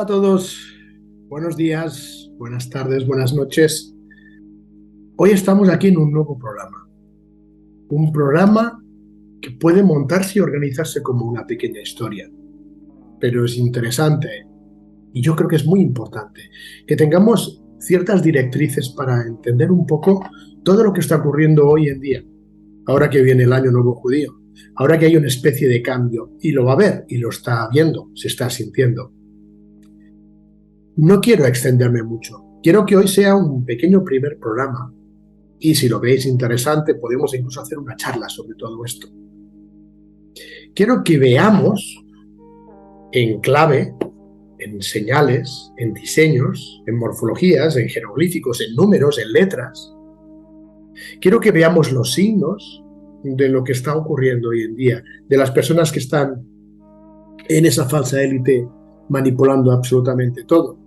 Hola a todos, buenos días, buenas tardes, buenas noches. Hoy estamos aquí en un programa que puede montarse y organizarse como una pequeña historia, pero es interesante y yo creo que es muy importante que tengamos ciertas directrices para entender un poco todo lo que está ocurriendo hoy en día, ahora que viene el Año Nuevo Judío, ahora que hay una especie de cambio y lo va a haber y lo está viendo, se está sintiendo. No quiero extenderme mucho. Quiero que hoy sea un pequeño primer programa y si lo veis interesante podemos incluso hacer una charla sobre todo esto. Quiero que veamos en clave, en señales, en diseños, en morfologías, en jeroglíficos, en números, en letras. Quiero que veamos los signos de lo que está ocurriendo hoy en día, de las personas que están en esa falsa élite manipulando absolutamente todo.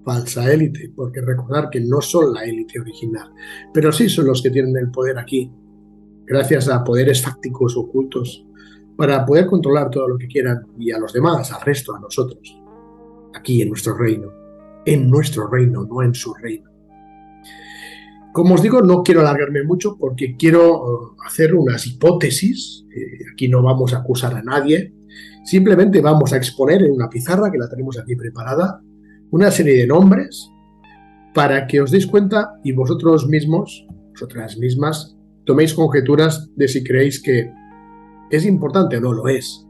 Falsa élite, porque recordar que no son la élite original, pero sí son los que tienen el poder aquí, gracias a poderes fácticos ocultos, para poder controlar todo lo que quieran y a los demás, al resto, a nosotros, aquí en nuestro reino, no en su reino. Como os digo, no quiero alargarme mucho porque quiero hacer unas hipótesis, aquí no vamos a acusar a nadie, simplemente vamos a exponer en una pizarra que la tenemos aquí preparada, una serie de nombres para que os deis cuenta y vosotros mismos, vosotras mismas, toméis conjeturas de si creéis que es importante o no lo es.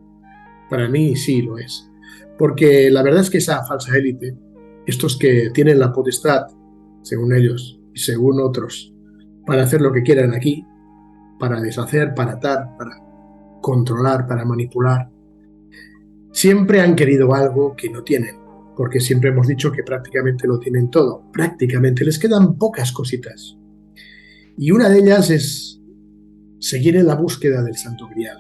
Para mí sí lo es. Porque la verdad es que esa falsa élite, estos que tienen la potestad, según ellos y según otros, para hacer lo que quieran aquí, para deshacer, para atar, para controlar, para manipular, siempre han querido algo que no tienen. Porque siempre hemos dicho que prácticamente lo tienen todo. Prácticamente les quedan pocas cositas. Y una de ellas es seguir en la búsqueda del Santo Grial.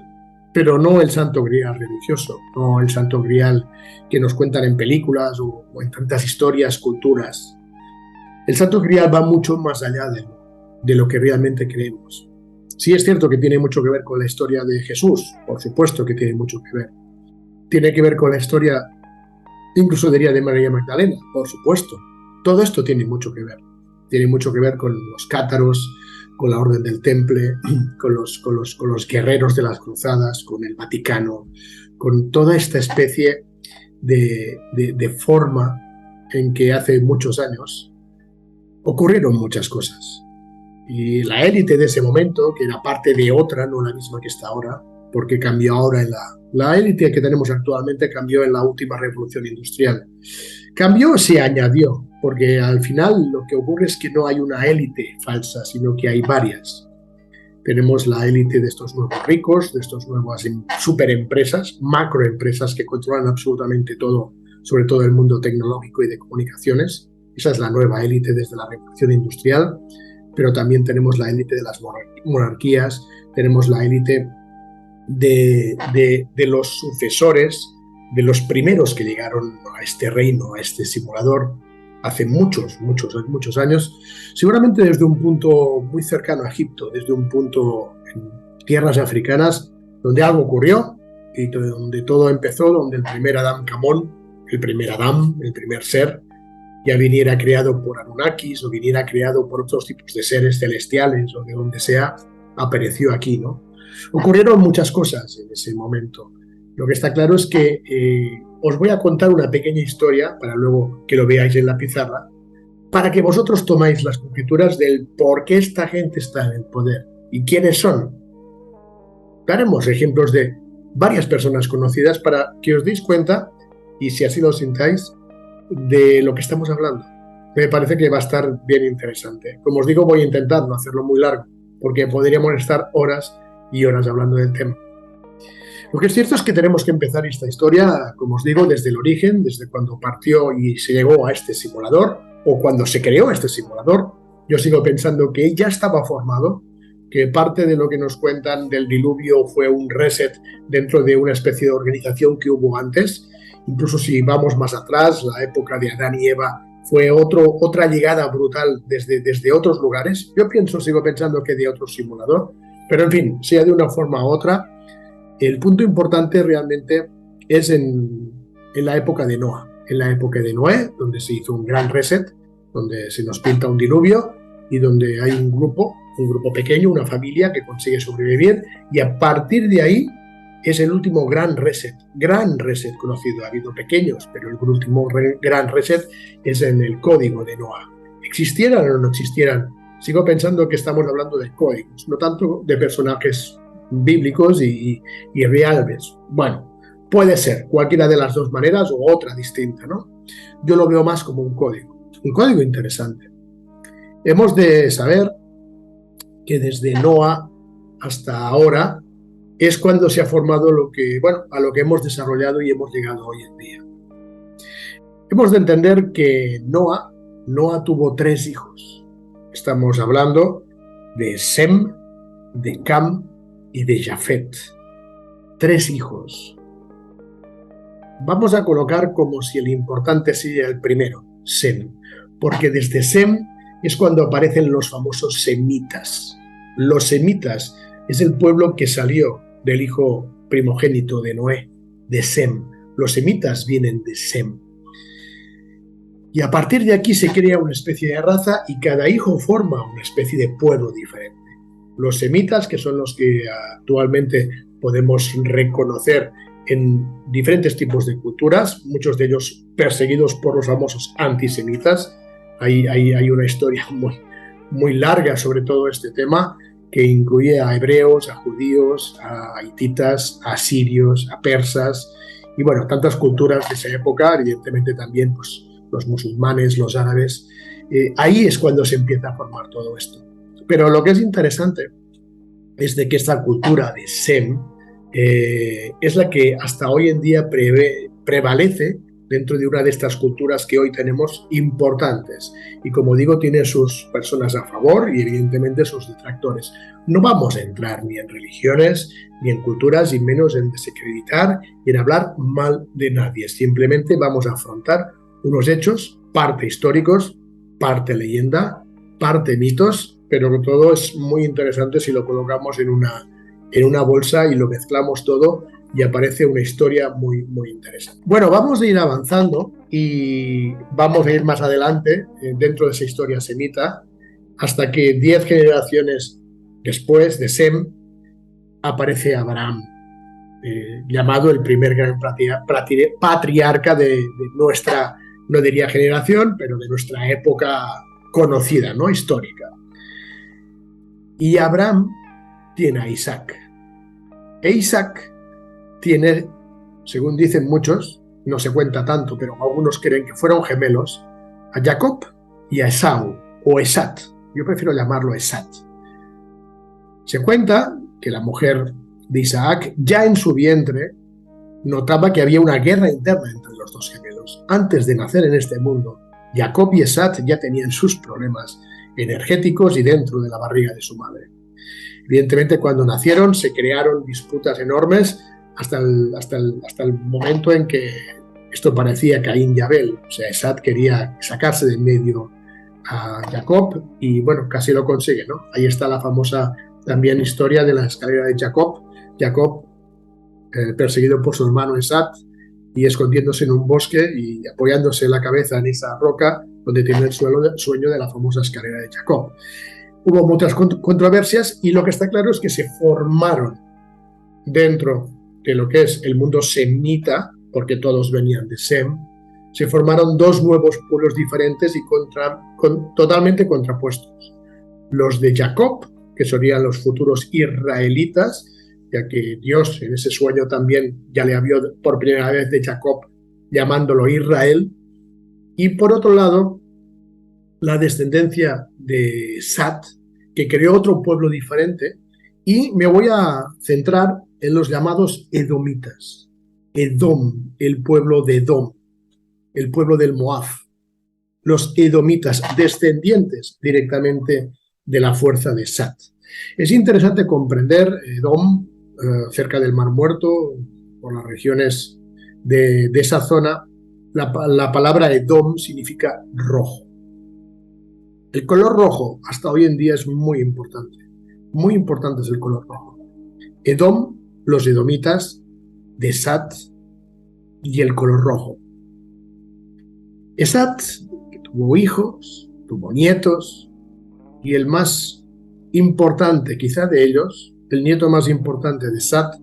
Pero no el Santo Grial religioso, no el Santo Grial que nos cuentan en películas o en tantas historias, culturas. El Santo Grial va mucho más allá de lo que realmente creemos. Sí es cierto que tiene mucho que ver con la historia de Jesús, por supuesto que tiene mucho que ver. Tiene que ver con la historia incluso diría de María Magdalena, por supuesto. Todo esto tiene mucho que ver. Tiene mucho que ver con los cátaros, con la Orden del Temple, con los guerreros de las cruzadas, con el Vaticano, con toda esta especie de forma en que hace muchos años ocurrieron muchas cosas. Y la élite de ese momento, que era parte de otra, no la misma que está ahora, porque cambió ahora en la élite que tenemos actualmente cambió en la última revolución industrial. Cambió, se añadió, porque al final lo que ocurre es que no hay una élite falsa, sino que hay varias. Tenemos la élite de estos nuevos ricos, de estas nuevas superempresas, macroempresas que controlan absolutamente todo, sobre todo el mundo tecnológico y de comunicaciones. Esa es la nueva élite desde la revolución industrial, pero también tenemos la élite de las monarquías, tenemos la élite de los sucesores, de los primeros que llegaron a este reino, a este simulador, hace muchos años, seguramente desde un punto muy cercano a Egipto, desde un punto en tierras africanas, donde algo ocurrió y donde todo empezó, donde el primer Adán Camón, el primer Adán, el primer ser, ya viniera creado por Anunnakis o viniera creado por otros tipos de seres celestiales o de donde sea, apareció aquí, ¿no? Ocurrieron muchas cosas en ese momento. Lo que está claro es que os voy a contar una pequeña historia para luego que lo veáis en la pizarra, para que vosotros tomáis las conjeturas del por qué esta gente está en el poder y quiénes son. Daremos ejemplos de varias personas conocidas para que os deis cuenta, y si así lo sintáis, de lo que estamos hablando. Me parece que va a estar bien interesante. Como os digo, voy a intentar no hacerlo muy largo, porque podríamos estar horas y horas hablando del tema. Lo que es cierto es que tenemos que empezar esta historia, como os digo, desde el origen, desde cuando partió y se llegó a este simulador, o cuando se creó este simulador. Yo sigo pensando que ya estaba formado, que parte de lo que nos cuentan del diluvio fue un reset dentro de una especie de organización que hubo antes. Incluso si vamos más atrás, la época de Adán y Eva fue otra llegada brutal desde otros lugares. Yo sigo pensando que de otro simulador, pero en fin, sea de una forma u otra, el punto importante realmente es en la época de Noah, en la época de Noé, donde se hizo un gran reset, donde se nos pinta un diluvio y donde hay un grupo pequeño, una familia que consigue sobrevivir, y a partir de ahí es el último gran reset conocido. Ha habido pequeños, pero el último gran reset es en el código de Noah. ¿Existieran o no existieran? Sigo pensando que estamos hablando de códigos, no tanto de personajes bíblicos y reales. Bueno, puede ser cualquiera de las dos maneras o otra distinta, ¿no? Yo lo veo más como un código interesante. Hemos de saber que desde Noah hasta ahora es cuando se ha formado a lo que hemos desarrollado y hemos llegado hoy en día. Hemos de entender que Noah tuvo 3 hijos. Estamos hablando de Sem, de Cam y de Jafet. 3 hijos. Vamos a colocar como si el importante sea el primero, Sem, porque desde Sem es cuando aparecen los famosos semitas. Los semitas es el pueblo que salió del hijo primogénito de Noé, de Sem. Los semitas vienen de Sem. Y a partir de aquí se crea una especie de raza y cada hijo forma una especie de pueblo diferente. Los semitas, que son los que actualmente podemos reconocer en diferentes tipos de culturas, muchos de ellos perseguidos por los famosos antisemitas. Hay una historia muy larga sobre todo este tema, que incluye a hebreos, a judíos, a hititas, a sirios, a persas, y bueno, tantas culturas de esa época, evidentemente también pues, los musulmanes, los árabes. Ahí es cuando se empieza a formar todo esto. Pero lo que es interesante es de que esta cultura de Sem es la que hasta hoy en día prevalece dentro de una de estas culturas que hoy tenemos importantes. Y como digo, tiene sus personas a favor y evidentemente sus detractores. No vamos a entrar ni en religiones, ni en culturas, y menos en desacreditar y en hablar mal de nadie. Simplemente vamos a afrontar unos hechos, parte históricos, parte leyenda, parte mitos, pero todo es muy interesante si lo colocamos en una bolsa y lo mezclamos todo, y aparece una historia muy interesante. Bueno, vamos a ir avanzando y vamos a ir más adelante dentro de esa historia semita, hasta que 10 generaciones después de Sem aparece Abraham, llamado el primer gran patriarca de nuestra, no diría generación, pero de nuestra época conocida, ¿no? Histórica. Y Abraham tiene a Isaac. E Isaac tiene, según dicen muchos, no se cuenta tanto, pero algunos creen que fueron gemelos, a Jacob y a Esau, o Esat. Yo prefiero llamarlo Esat. Se cuenta que la mujer de Isaac, ya en su vientre, notaba que había una guerra interna entre los dos gemelos. Antes de nacer en este mundo, Jacob y Esat ya tenían sus problemas energéticos y dentro de la barriga de su madre. Evidentemente, cuando nacieron se crearon disputas enormes hasta el momento en que esto parecía Caín y Abel. O sea, Esat quería sacarse de en medio a Jacob y bueno, casi lo consigue, ¿no? Ahí está la famosa también historia de la escalera de Jacob. Jacob perseguido por su hermano Esat y escondiéndose en un bosque y apoyándose la cabeza en esa roca donde tiene el sueño de la famosa escalera de Jacob. Hubo muchas controversias y lo que está claro es que se formaron dentro de lo que es el mundo semita, porque todos venían de Sem, se formaron 2 nuevos pueblos diferentes y totalmente contrapuestos. Los de Jacob, que serían los futuros israelitas, ya que Dios en ese sueño también ya le habló por primera vez de Jacob, llamándolo Israel. Y por otro lado, la descendencia de Sat, que creó otro pueblo diferente, y me voy a centrar en los llamados edomitas. Edom, el pueblo de Edom, el pueblo del Moab. Los edomitas, descendientes directamente de la fuerza de Sat. Es interesante comprender Edom, cerca del Mar Muerto, por las regiones de esa zona. La palabra Edom significa rojo. El color rojo hasta hoy en día es muy importante. Muy importante es el color rojo. Edom, los edomitas, de Sat y el color rojo. Esat, que tuvo hijos, tuvo nietos, y el más importante quizá de ellos, el nieto más importante de Esat,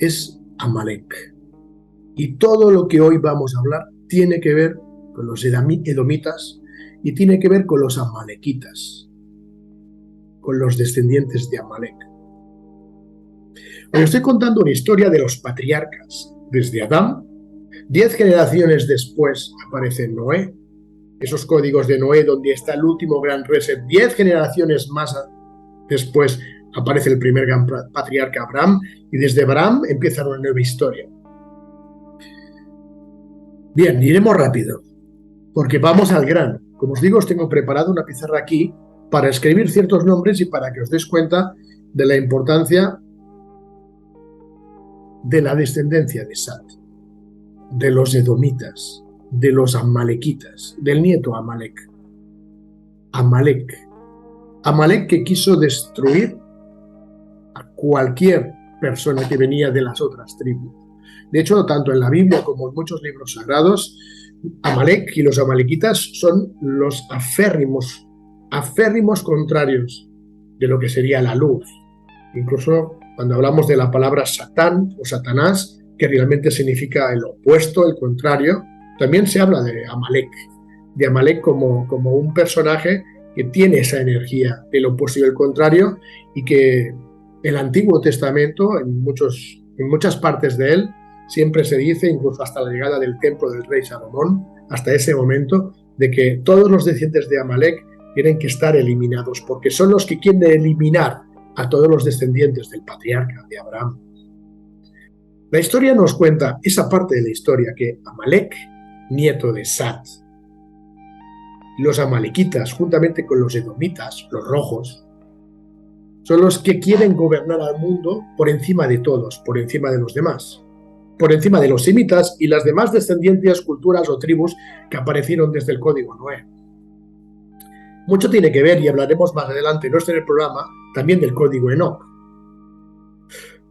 es Amalek. Y todo lo que hoy vamos a hablar tiene que ver con los edomitas y tiene que ver con los amalequitas, con los descendientes de Amalek. Os estoy contando una historia de los patriarcas, desde Adán. 10 generaciones después aparece Noé, esos códigos de Noé donde está el último gran reset. 10 generaciones más después aparece el primer gran patriarca Abraham, y desde Abraham empieza una nueva historia. Bien, iremos rápido, porque vamos al grano. Como os digo, os tengo preparado una pizarra aquí para escribir ciertos nombres y para que os des cuenta de la importancia de la descendencia de Sat, de los edomitas, de los amalequitas, del nieto Amalek. Amalek que quiso destruir a cualquier persona que venía de las otras tribus. De hecho, tanto en la Biblia como en muchos libros sagrados, Amalek y los amalequitas son los aférrimos contrarios de lo que sería la luz. Incluso cuando hablamos de la palabra Satán o Satanás, que realmente significa el opuesto, el contrario, también se habla de Amalek como un personaje que tiene esa energía del opuesto y el contrario, y que el Antiguo Testamento, en muchas partes de él, siempre se dice, incluso hasta la llegada del templo del rey Salomón, hasta ese momento, de que todos los descendientes de Amalek tienen que estar eliminados, porque son los que quieren eliminar a todos los descendientes del patriarca de Abraham. La historia nos cuenta esa parte de la historia, que Amalek, nieto de Sat, los amalequitas, juntamente con los edomitas, los rojos, son los que quieren gobernar al mundo por encima de todos, por encima de los demás, por encima de los semitas y las demás descendientes, culturas o tribus que aparecieron desde el código Noé. Mucho tiene que ver, y hablaremos más adelante, no está en el programa, también del código Enoch.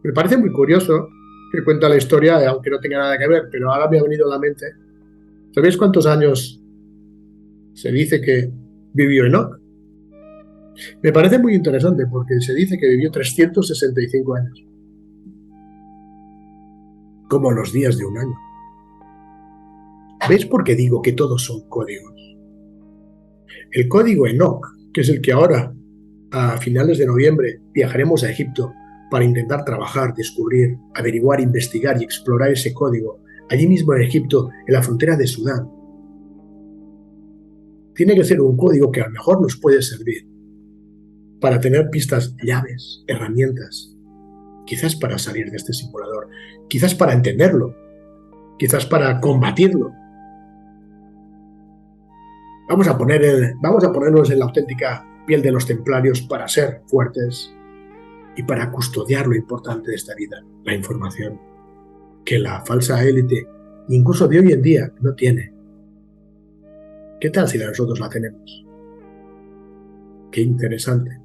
Me parece muy curioso que cuenta la historia, aunque no tenga nada que ver, pero ahora me ha venido a la mente. ¿Sabéis cuántos años se dice que vivió Enoch? Me parece muy interesante porque se dice que vivió 365 años. Como los días de un año. ¿Veis por qué digo que todos son códigos? El código Enoch, que es el que ahora, a finales de noviembre, viajaremos a Egipto para intentar trabajar, descubrir, averiguar, investigar y explorar ese código, allí mismo en Egipto, en la frontera de Sudán. Tiene que ser un código que a lo mejor nos puede servir para tener pistas, llaves, herramientas, quizás para salir de este simulador, quizás para entenderlo, quizás para combatirlo. Vamos a ponernos en la auténtica piel de los templarios para ser fuertes y para custodiar lo importante de esta vida, la información, que la falsa élite, incluso de hoy en día, no tiene. ¿Qué tal si nosotros la tenemos? Qué interesante.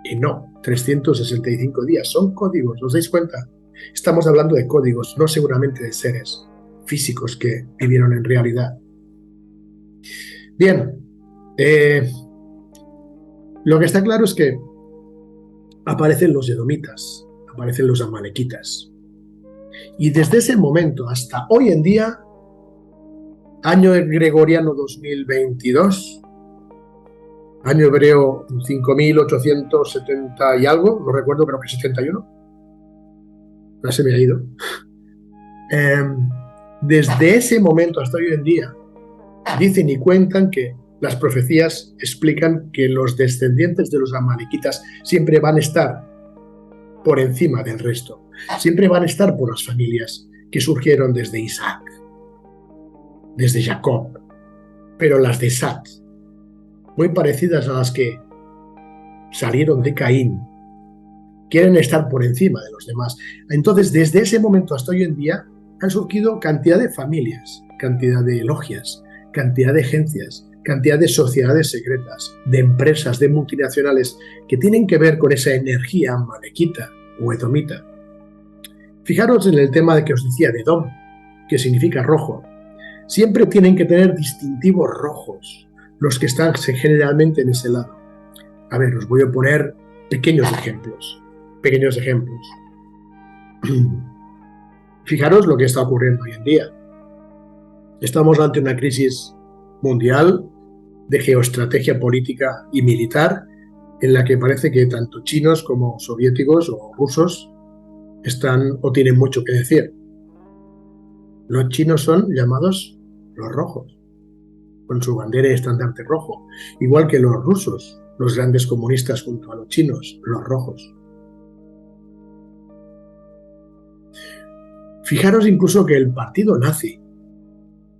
Y no, 365 días, son códigos, ¿os dais cuenta? Estamos hablando de códigos, no seguramente de seres físicos que vivieron en realidad. Bien, lo que está claro es que aparecen los edomitas, aparecen los amalequitas. Y desde ese momento hasta hoy en día, año gregoriano 2022, año hebreo 5870 y algo, no recuerdo, creo que 71. Ya se me ha ido. Desde ese momento hasta hoy en día, dicen y cuentan que las profecías explican que los descendientes de los amalequitas siempre van a estar por encima del resto. Siempre van a estar por las familias que surgieron desde Isaac, desde Jacob, pero las de Sat, muy parecidas a las que salieron de Caín, quieren estar por encima de los demás. Entonces, desde ese momento hasta hoy en día, han surgido cantidad de familias, cantidad de logias, cantidad de agencias, cantidad de sociedades secretas, de empresas, de multinacionales, que tienen que ver con esa energía amalequita o edomita. Fijaros en el tema de que os decía de Edom, que significa rojo. siempre tienen que tener distintivos rojos, los que están generalmente en ese lado. A ver, os voy a poner pequeños ejemplos. Fijaros lo que está ocurriendo hoy en día. Estamos ante una crisis mundial de geoestrategia política y militar en la que parece que tanto chinos como soviéticos o rusos están o tienen mucho que decir. Los chinos son llamados los rojos, con su bandera y estandarte rojo, igual que los rusos, los grandes comunistas junto a los chinos, los rojos. Fijaros incluso que el partido nazi,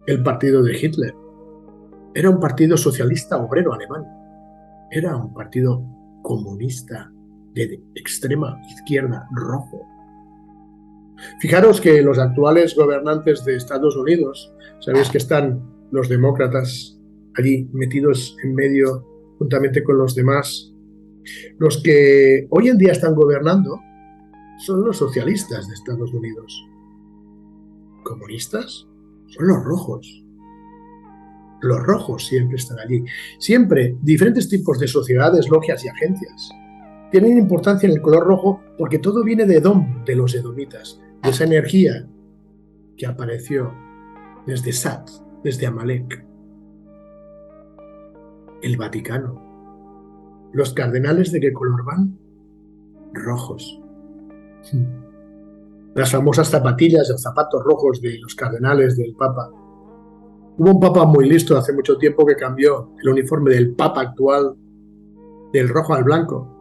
el partido de Hitler, era un partido socialista obrero alemán, era un partido comunista de extrema izquierda rojo. Fijaros que los actuales gobernantes de Estados Unidos, sabéis que están los demócratas allí metidos en medio juntamente con los demás. Los que hoy en día están gobernando son los socialistas de Estados Unidos. ¿Comunistas? Son los rojos. Los rojos siempre están allí. Siempre diferentes tipos de sociedades, logias y agencias tienen importancia en el color rojo porque todo viene de Edom, de los edomitas, de esa energía que apareció desde Sat, desde Amalek. El Vaticano. ¿Los cardenales de qué color van? Rojos. Las famosas zapatillas o zapatos rojos de los cardenales del Papa. Hubo un Papa muy listo hace mucho tiempo que cambió el uniforme del Papa actual del rojo al blanco.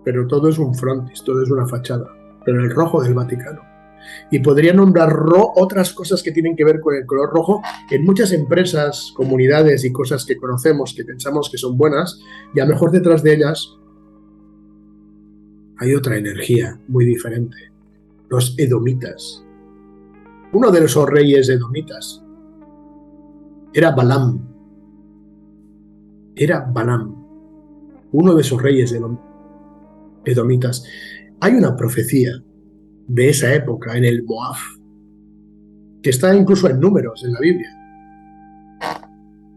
Pero todo es un frontis, todo es una fachada. Pero el rojo del Vaticano. Y podría nombrar otras cosas que tienen que ver con el color rojo en muchas empresas, comunidades y cosas que conocemos, que pensamos que son buenas, y a lo mejor detrás de ellas hay otra energía muy diferente. Los edomitas. Uno de esos reyes edomitas era Balaam. Era Balaam, uno de esos reyes edomitas. Hay una profecía de esa época en el Moab, que está incluso en Números en la Biblia,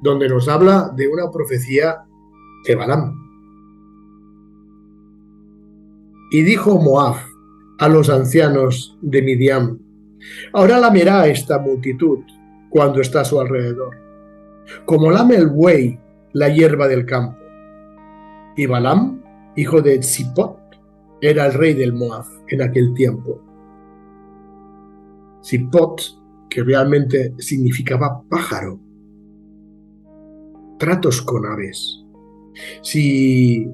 donde nos habla de una profecía de Balaam. Y dijo Moab a los ancianos de Midian: ahora lamerá esta multitud cuando está a su alrededor, como lame el buey la hierba del campo. Y Balaam, hijo de Zippot, era el rey del Moab en aquel tiempo. Zippot, que realmente significaba pájaro. Tratos con aves. Si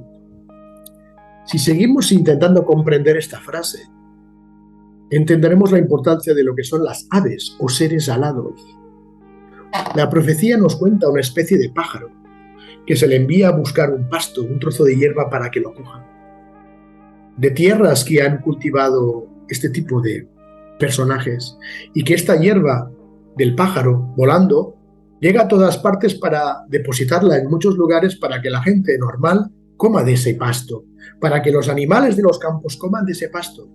seguimos intentando comprender esta frase, entenderemos la importancia de lo que son las aves o seres alados. La profecía nos cuenta una especie de pájaro que se le envía a buscar un pasto, un trozo de hierba para que lo cojan. De tierras que han cultivado este tipo de personajes y que esta hierba del pájaro volando llega a todas partes para depositarla en muchos lugares para que la gente normal coma de ese pasto, para que los animales de los campos coman de ese pasto.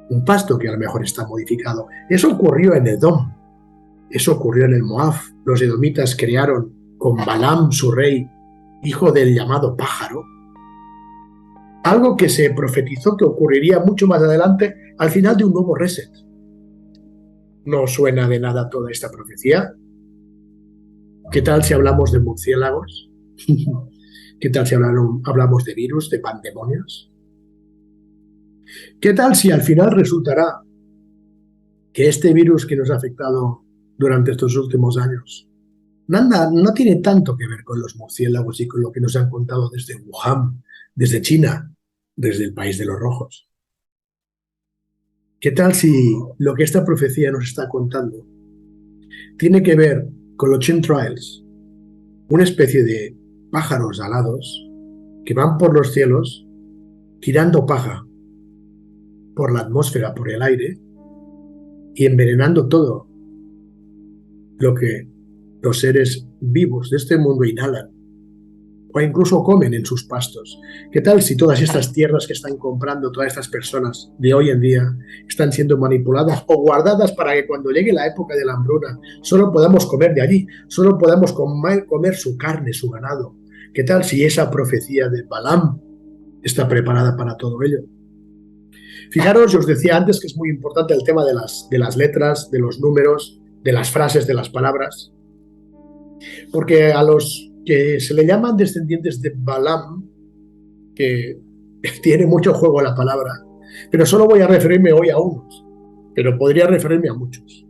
Un pasto que a lo mejor está modificado. Eso ocurrió en Edom, eso ocurrió en el Moab. Los edomitas crearon con Balaam, su rey, hijo del llamado pájaro, algo que se profetizó que ocurriría mucho más adelante al final de un nuevo reset. ¿No suena de nada toda esta profecía? ¿Qué tal si hablamos de murciélagos? ¿Qué tal si hablamos de virus, de pandemonios? ¿Qué tal si al final resultará que este virus que nos ha afectado durante estos últimos años no tiene tanto que ver con los murciélagos y con lo que nos han contado desde Wuhan, desde China, desde el país de los rojos? ¿Qué tal si lo que esta profecía nos está contando tiene que ver con los chemtrails, una especie de pájaros alados que van por los cielos tirando paja por la atmósfera, por el aire, y envenenando todo lo que los seres vivos de este mundo inhalan? o incluso comen en sus pastos. ¿Qué tal si todas estas tierras que están comprando todas estas personas de hoy en día están siendo manipuladas o guardadas para que cuando llegue la época de la hambruna solo podamos comer de allí, solo podamos comer su carne, su ganado? ¿Qué tal si esa profecía de Balaam está preparada para todo ello? Fijaros, yo os decía antes que es muy importante el tema de las letras, de los números, de las frases, de las palabras, porque a los que se le llaman descendientes de Balaam, que tiene mucho juego la palabra, pero solo voy a referirme hoy a unos, pero podría referirme a muchos.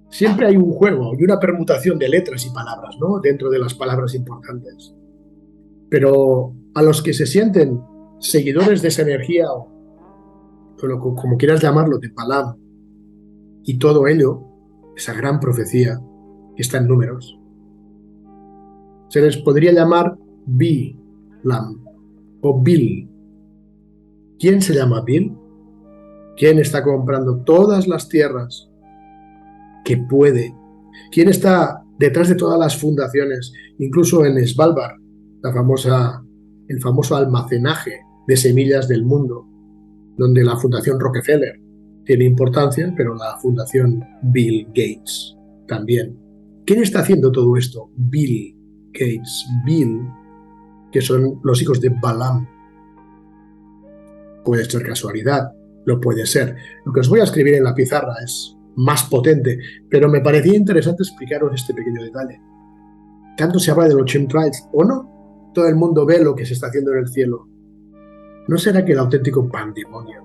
Siempre hay un juego y una permutación de letras y palabras, ¿no?, dentro de las palabras importantes. Pero a los que se sienten seguidores de esa energía, o como quieras llamarlo, de Balaam, y todo ello, esa gran profecía que está en números, se les podría llamar Bilam o Bill. ¿Quién se llama Bill? ¿Quién está comprando todas las tierras que puede? ¿Quién está detrás de todas las fundaciones, incluso en Svalbard, el famoso almacenaje de semillas del mundo, donde la Fundación Rockefeller tiene importancia, pero la Fundación Bill Gates también? ¿Quién está haciendo todo esto? Bill Gates, Bill, que son los hijos de Balaam. Puede ser casualidad, lo puede ser. Lo que os voy a escribir en la pizarra es más potente, pero me parecía interesante explicaros este pequeño detalle. Tanto se habla de los chemtrails, ¿o no? Todo el mundo ve lo que se está haciendo en el cielo. ¿No será que el auténtico pandemonio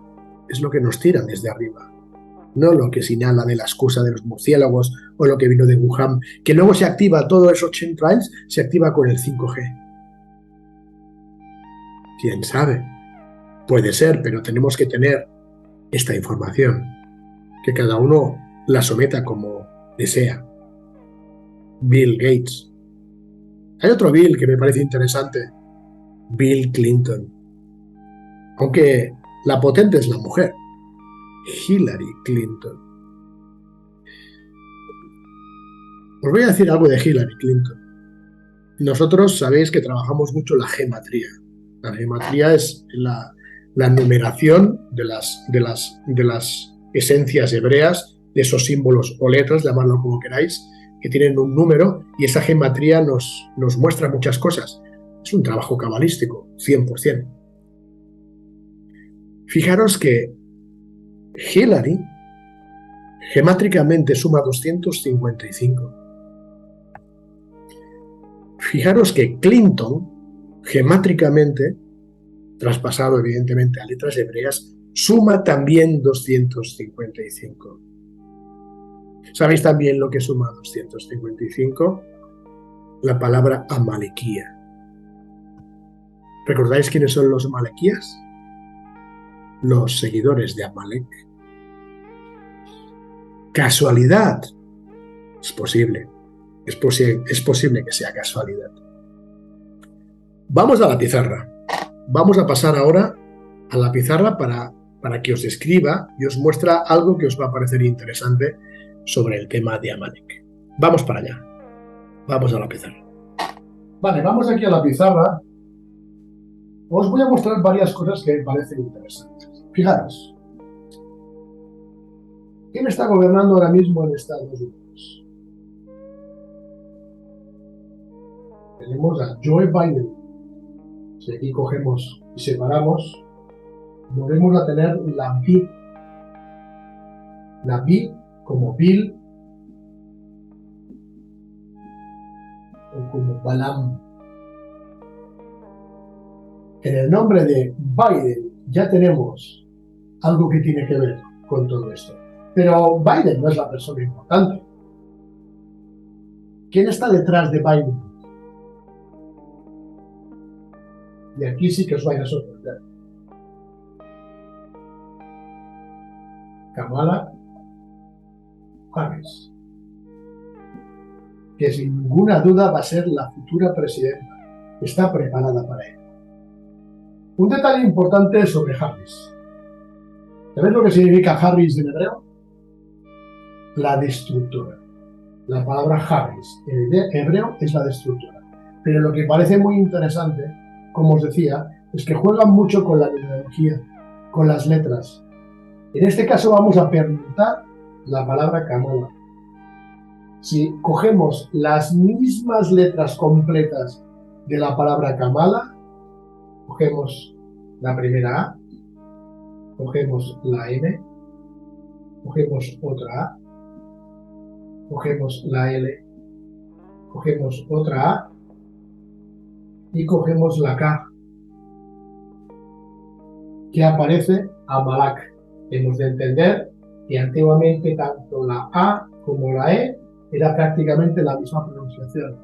es lo que nos tiran desde arriba? No lo que señala de la excusa de los murciélagos o lo que vino de Wuhan, que luego se activa todos esos chemtrails, se activa con el 5G. ¿Quién sabe? Puede ser, pero tenemos que tener esta información, que cada uno la someta como desea. Bill Gates. Hay otro Bill que me parece interesante, Bill Clinton. Aunque la potente es la mujer, Hillary Clinton. Os voy a decir algo de Hillary Clinton. Nosotros sabéis que trabajamos mucho la gematría. La gematría es la numeración de las esencias hebreas, de esos símbolos o letras, llamadlo como queráis, que tienen un número, y esa gematría nos muestra muchas cosas. Es un trabajo cabalístico, 100%. Fijaros que Hillary gemátricamente suma 255. Fijaros que Clinton gemátricamente, traspasado evidentemente a letras hebreas, suma también 255. ¿Sabéis también lo que suma 255? La palabra Amalequía. ¿Recordáis quiénes son los amalequías? Los seguidores de Amalek. ¿Casualidad? Es posible. Es posible que sea casualidad. Vamos a la pizarra. Vamos a pasar ahora a la pizarra para que os escriba y os muestra algo que os va a parecer interesante sobre el tema de Amalek. Vamos para allá. Vamos a la pizarra. Vale, vamos aquí a la pizarra. Os voy a mostrar varias cosas que me parecen interesantes. Fijaros. ¿Quién está gobernando ahora mismo en Estados Unidos? Tenemos a Joe Biden. Si aquí cogemos y separamos, volvemos a tener la B. La B como Bill o como Balaam. En el nombre de Biden ya tenemos algo que tiene que ver con todo esto. Pero Biden no es la persona importante. ¿Quién está detrás de Biden? Y aquí sí que os vais a sorprender. Kamala Harris, que sin ninguna duda va a ser la futura presidenta. Está preparada para ello. Un detalle importante sobre Harris. ¿Sabéis lo que significa Harris en hebreo? La destructora. La palabra Harris en hebreo es la destructora. Pero lo que parece muy interesante, como os decía, es que juegan mucho con la numerología, con las letras. En este caso vamos a permutar la palabra Kamala. Si cogemos las mismas letras completas de la palabra Kamala, cogemos la primera A, cogemos la M, cogemos otra A, cogemos la L, cogemos otra A y cogemos la K, que aparece Amalak. Hemos de entender que antiguamente tanto la A como la E era prácticamente la misma pronunciación.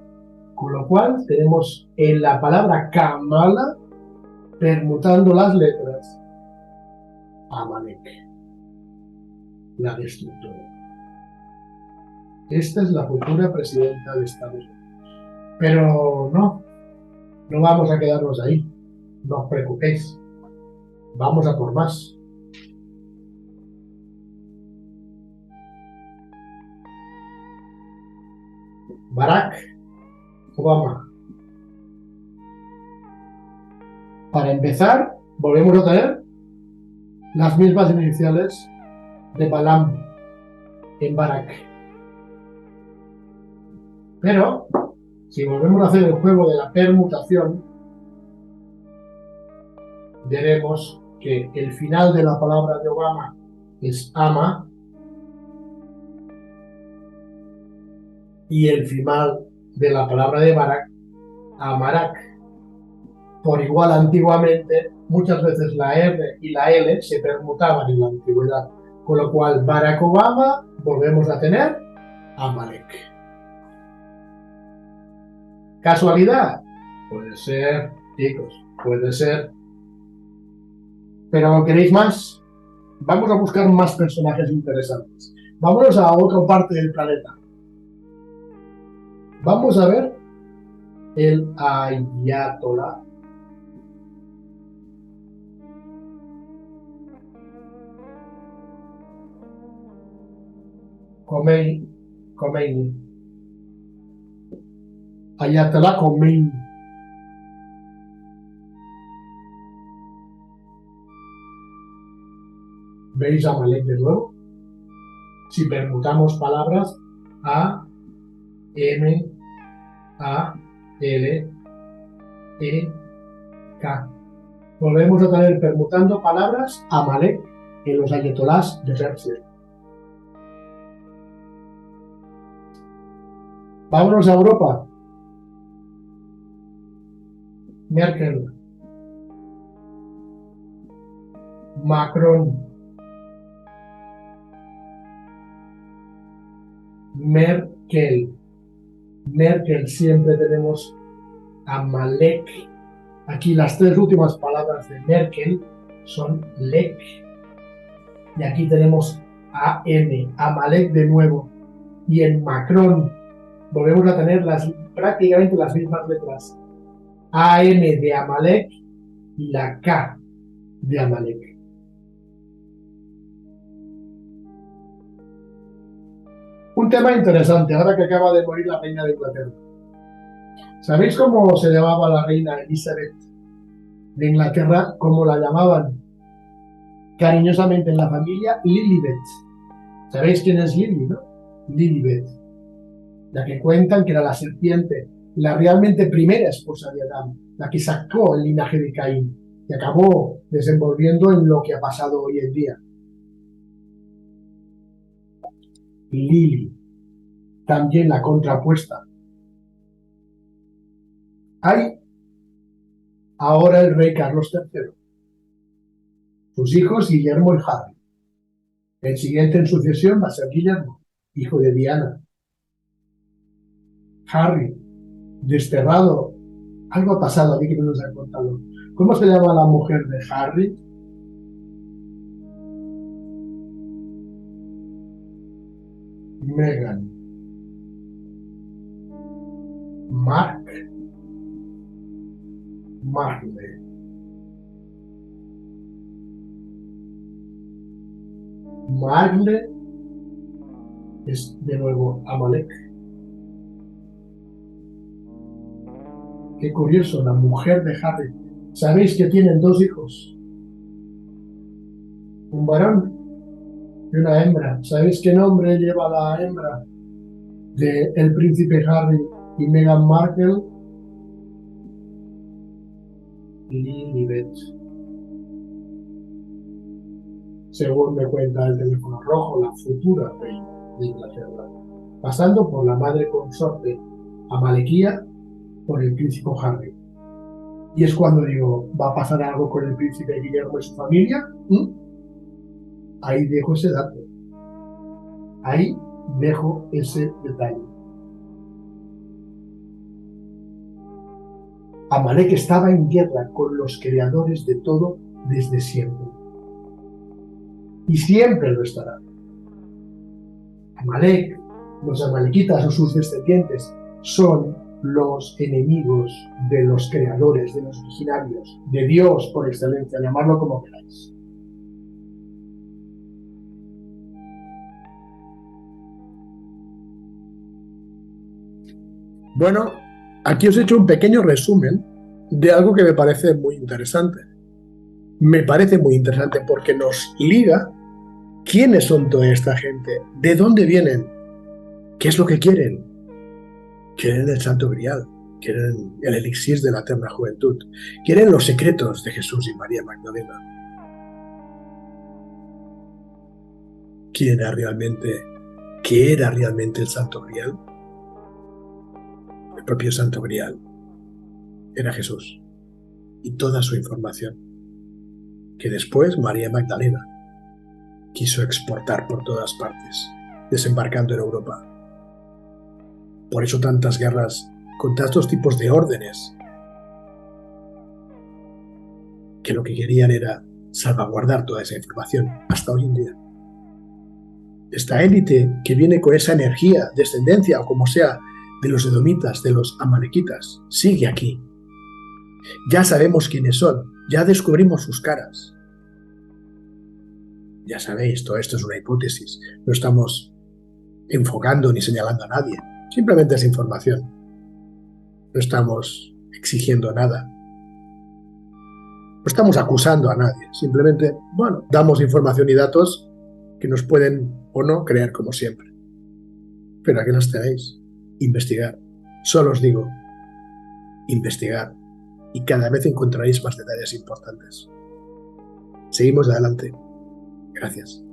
Con lo cual tenemos en la palabra Kamala, permutando las letras, Amalek, la destructora. Esta es la futura presidenta de Estados Unidos. Pero no vamos a quedarnos ahí. No os preocupéis. Vamos a por más. Barack Obama. Para empezar, volvemos a tener las mismas iniciales de Balam en Barack. Pero, si volvemos a hacer el juego de la permutación, veremos que el final de la palabra de Obama es ama y el final de la palabra de Barack, Amarak. Por igual, antiguamente, muchas veces la R y la L se permutaban en la antigüedad, con lo cual Barack Obama volvemos a tener Amalek. ¿Casualidad? Puede ser, chicos, puede ser. Pero ¿queréis más? Vamos a buscar más personajes interesantes. Vámonos a otra parte del planeta. Vamos a ver el Ayatollah Khomeini. Ayatollah Khomeini. ¿Veis a Amalek de nuevo? Si permutamos palabras A, M, A, L, E, K. Volvemos a tener permutando palabras Amalek en los ayatolás de Persia. Vámonos a Europa. Merkel. Macron. Merkel. Merkel, siempre tenemos Amalek. Aquí las tres últimas palabras de Merkel son Lek. Y aquí tenemos AM, Amalek de nuevo. Y en Macron volvemos a tener prácticamente las mismas letras. AM de Amalek y la K de Amalek. Un tema interesante, ahora que acaba de morir la reina de Inglaterra. ¿Sabéis cómo se llamaba la reina Elizabeth de Inglaterra? ¿Cómo la llamaban? Cariñosamente en la familia, Lilibet. ¿Sabéis quién es Lili, no? Lilibet. La que cuentan que era la serpiente, la realmente primera esposa de Adán, la que sacó el linaje de Caín, que acabó desenvolviendo en lo que ha pasado hoy en día. Lili, también la contrapuesta. Hay ahora el rey Carlos III, sus hijos Guillermo y Harry. El siguiente en sucesión va a ser Guillermo, hijo de Diana. Harry, desterrado. Algo ha pasado aquí que no nos han contado. ¿Cómo se llama la mujer de Harry? Meghan. Markle. Markle es de nuevo Amalek. Qué curioso, la mujer de Harry. ¿Sabéis que tienen dos hijos? Un varón y una hembra. ¿Sabéis qué nombre lleva la hembra de el príncipe Harry y Meghan Markle? Lilibet, según me cuenta el teléfono rojo, la futura reina de Inglaterra, pasando por la madre consorte Amalequía, por el príncipe Harry. Y es cuando digo, ¿va a pasar algo con el príncipe Guillermo y su familia? Ahí dejo ese dato. Ahí dejo ese detalle. Amalek estaba en guerra con los creadores de todo desde siempre. Y siempre lo estará. Amalek, los amalequitas o sus descendientes, son los enemigos de los creadores, de los originarios, de Dios por excelencia, llamarlo como queráis. Bueno, aquí os he hecho un pequeño resumen de algo que me parece muy interesante. Me parece muy interesante porque nos liga quiénes son toda esta gente, de dónde vienen, qué es lo que quieren. Quieren el Santo Grial, quieren el elixir de la eterna juventud, quieren los secretos de Jesús y María Magdalena. ¿Quién era realmente, qué era realmente el Santo Grial? El propio Santo Grial era Jesús y toda su información, que después María Magdalena quiso exportar por todas partes, desembarcando en Europa. Por eso tantas guerras con tantos tipos de órdenes, que lo que querían era salvaguardar toda esa información hasta hoy en día. Esta élite que viene con esa energía, descendencia o como sea, de los edomitas, de los amalequitas, sigue aquí. Ya sabemos quiénes son, ya descubrimos sus caras. Ya sabéis, todo esto es una hipótesis, no estamos enfocando ni señalando a nadie, simplemente es información. No estamos exigiendo nada. No estamos acusando a nadie, simplemente, bueno, damos información y datos que nos pueden o no creer como siempre. Pero aquí nos tenéis. Investigar. Solo os digo, investigar. Y cada vez encontraréis más detalles importantes. Seguimos adelante. Gracias.